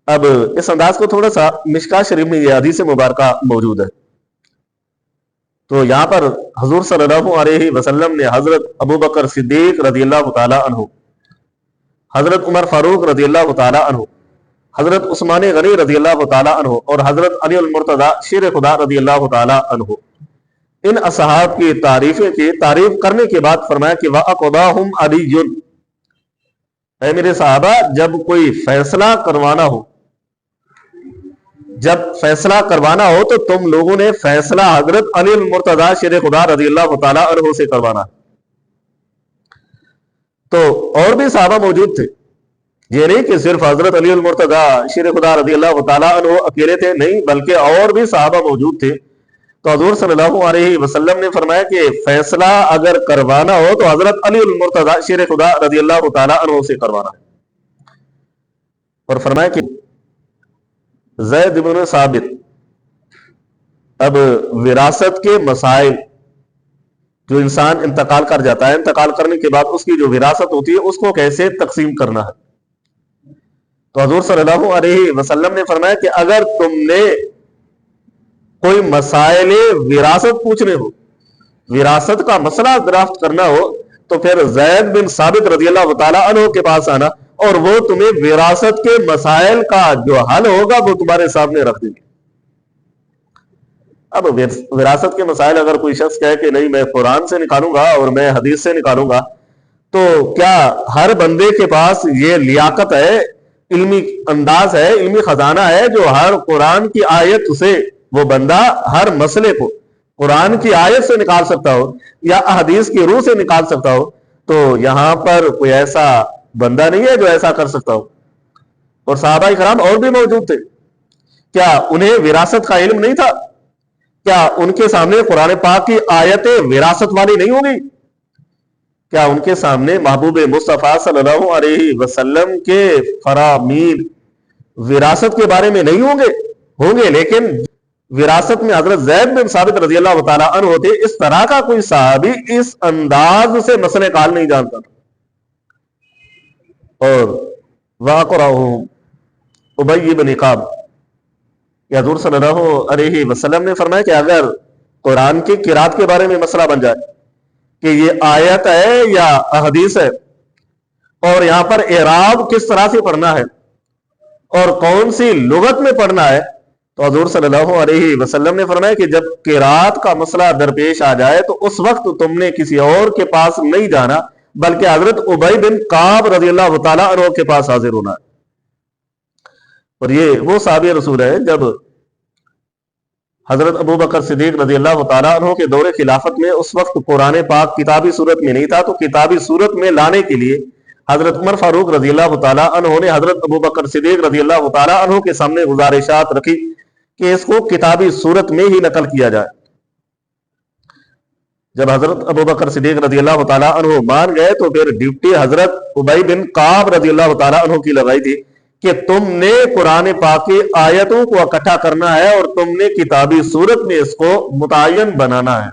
اب اس انداز کو تھوڑا سا مشکاۃ شریف میں یہ حدیث مبارکہ موجود ہے، تو یہاں پر حضور صلی اللہ علیہ وسلم نے حضرت ابو بکر صدیق رضی اللہ تعالی عنہ، حضرت عمر فاروق رضی اللہ تعالی عنہ، حضرت عثمان غنی رضی اللہ تعالی عنہ اور حضرت علی المرتضی شیر خدا رضی اللہ تعالی عنہ، ان اصحاب کی تعریف کرنے کے بعد فرمایا کہ وَأَقْضَاهُمْ عَلِيٌّ، اے میرے صحابہ جب کوئی فیصلہ کروانا ہو تو تم لوگوں نے فیصلہ حضرت علی المرتضی شیر خدا رضی اللہ تعالی عنہ سے کروانا۔ تو اور بھی صحابہ موجود تھے، یہ نہیں کہ صرف حضرت علی المرتضی شیر خدا رضی اللہ تعالی عنہ اکیلے تھے، نہیں بلکہ اور بھی صحابہ موجود تھے۔ تو حضور صلی اللہ علیہ وسلم نے فرمایا کہ فیصلہ اگر کروانا ہو تو حضرت علی المرتضی شیر خدا رضی اللہ تعالی عنہ سے کروانا ہے۔ اور فرمایا کہ زید بن ثابت، اب وراثت کے مسائل، جو انسان انتقال کر جاتا ہے، انتقال کرنے کے بعد اس کی جو وراثت ہوتی ہے اس کو کیسے تقسیم کرنا ہے، تو حضور صلی اللہ علیہ وسلم نے فرمایا کہ اگر تم نے کوئی مسائل وراثت پوچھنے ہو، وراثت کا مسئلہ درافت کرنا ہو، تو پھر زید بن ثابت رضی اللہ تعالی عنہ کے پاس آنا، اور وہ تمہیں وراثت کے مسائل کا جو حل ہوگا وہ تمہارے سامنے رکھ دیں گے۔ اب وراثت کے مسائل اگر کوئی شخص کہے کہ نہیں میں قرآن سے نکالوں گا اور میں حدیث سے نکالوں گا، تو کیا ہر بندے کے پاس یہ لیاقت ہے، علمی انداز ہے، علمی خزانہ ہے جو ہر قرآن کی آیت سے وہ بندہ ہر مسئلے کو قرآن کی آیت سے نکال سکتا ہو یا احادیث کی روح سے نکال سکتا ہو؟ تو یہاں پر کوئی ایسا بندہ نہیں ہے جو ایسا کر سکتا ہو۔ اور صحابہ کرام اور بھی موجود تھے، کیا انہیں وراثت کا علم نہیں تھا؟ کیا ان کے سامنے قرآن پاک کی آیتیں وراثت والی نہیں ہوں گی؟ کیا ان کے سامنے محبوب مصطفیٰ صلی اللہ علیہ وسلم کے فرامین وراثت کے بارے میں نہیں ہوں گے؟ لیکن وراثت میں حضرت زید بن ثابت رضی اللہ تعالیٰ عنہ تھے، اس طرح کا کوئی صحابی اس انداز سے مسئلہ کال نہیں جانتا تھا۔ اور واقعہم ابی بن کعب، حضور صلی اللہ علیہ وسلم نے فرمایا کہ اگر قرآن کی قرات کے بارے میں مسئلہ بن جائے کہ یہ آیت ہے یا حدیث ہے، اور یہاں پر اعراب کس طرح سے پڑھنا ہے اور کون سی لغت میں پڑھنا ہے، تو حضور صلی اللہ علیہ وسلم نے فرمایا کہ جب قرات کا مسئلہ درپیش آ جائے تو اس وقت تم نے کسی اور کے پاس نہیں جانا بلکہ حضرت ابی بن کعب رضی اللہ تعالیٰ عنہ کے پاس حاضر ہونا ہے۔ اور یہ وہ صحابی رسول ہے جب حضرت ابو بکر صدیق رضی اللہ تعالیٰ عنہ کے دور خلافت میں اس وقت قرآن پاک کتابی صورت میں نہیں تھا، تو کتابی صورت میں لانے کے لیے حضرت عمر فاروق رضی اللہ تعالیٰ عنہ نے حضرت ابو بکر صدیق رضی اللہ تعالیٰ عنہ کے سامنے گزارشات رکھی کہ اس کو کتابی صورت میں ہی نقل کیا جائے۔ جب حضرت ابو بکر صدیق رضی اللہ تعالیٰ عنہ مان گئے تو پھر ڈیوٹی حضرت ابی بن کعب رضی اللہ تعالیٰ عنہ کی لگائی تھی کہ تم نے قرآن پاک کی آیتوں کو اکٹھا کرنا ہے اور تم نے کتابی صورت میں اس کو متعین بنانا ہے،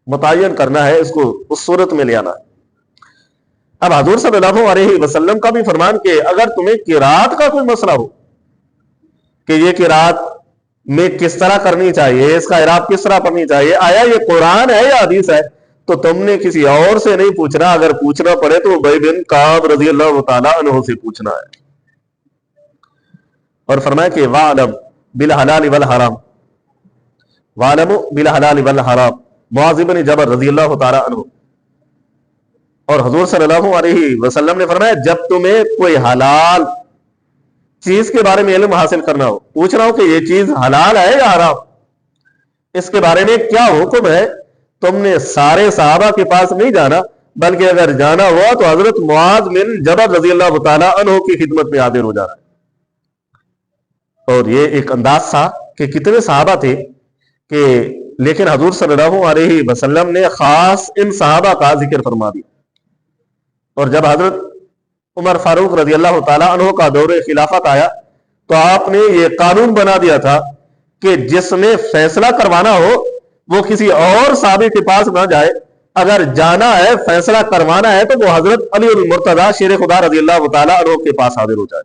متعین کرنا ہے، اس کو اس صورت میں لے آنا ہے۔ اب حضور صلی اللہ علیہ وسلم کا بھی فرمان کہ اگر تمہیں قرات کا کوئی مسئلہ ہو کہ یہ قرات میں کس طرح کرنی چاہیے، اس کا اعراب کس طرح پڑھنی چاہیے، آیا یہ قرآن ہے یا حدیث ہے، تو تم نے کسی اور سے نہیں پوچھنا، اگر پوچھنا پڑے تو ابی بن کعب رضی اللہ تعالیٰ عنہ سے پوچھنا ہے۔ اور فرمایا کہ وَعْلَمْ بِالْحَلَالِ وَالْحَرَامِ، وَعْلَمُ بِالْحَلَالِ وَالْحَرَامِ، معاذ بن جبل رضی اللہ تعالیٰ عنہ۔ اور حضور صلی اللہ علیہ وسلم نے فرمایا جب تمہیں کوئی حلال چیز کے بارے میں علم حاصل کرنا ہو، پوچھنا ہو کہ یہ چیز حلال ہے یا حرام، اس کے بارے میں کیا حکم ہے، تم نے سارے صحابہ کے پاس نہیں جانا بلکہ اگر جانا ہوا تو حضرت معاذ بن جبل رضی اللہ تعالیٰ عنہ کی خدمت میں حاضر ہو جانا ہے۔ اور یہ ایک انداز تھا کہ کتنے صحابہ تھے کہ لیکن حضور صلی اللہ علیہ وسلم نے خاص ان صحابہ کا ذکر فرما دیا۔ اور جب حضرت عمر فاروق رضی اللہ تعالیٰ عنہ کا دور خلافت آیا تو آپ نے یہ قانون بنا دیا تھا کہ جس نے فیصلہ کروانا ہو وہ کسی اور صحابی کے پاس نہ جائے، اگر جانا ہے فیصلہ کروانا ہے تو وہ حضرت علی المرتضی شیر خدا رضی اللہ تعالیٰ عنہ کے پاس حاضر ہو جائے۔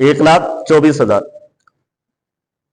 1,24,000।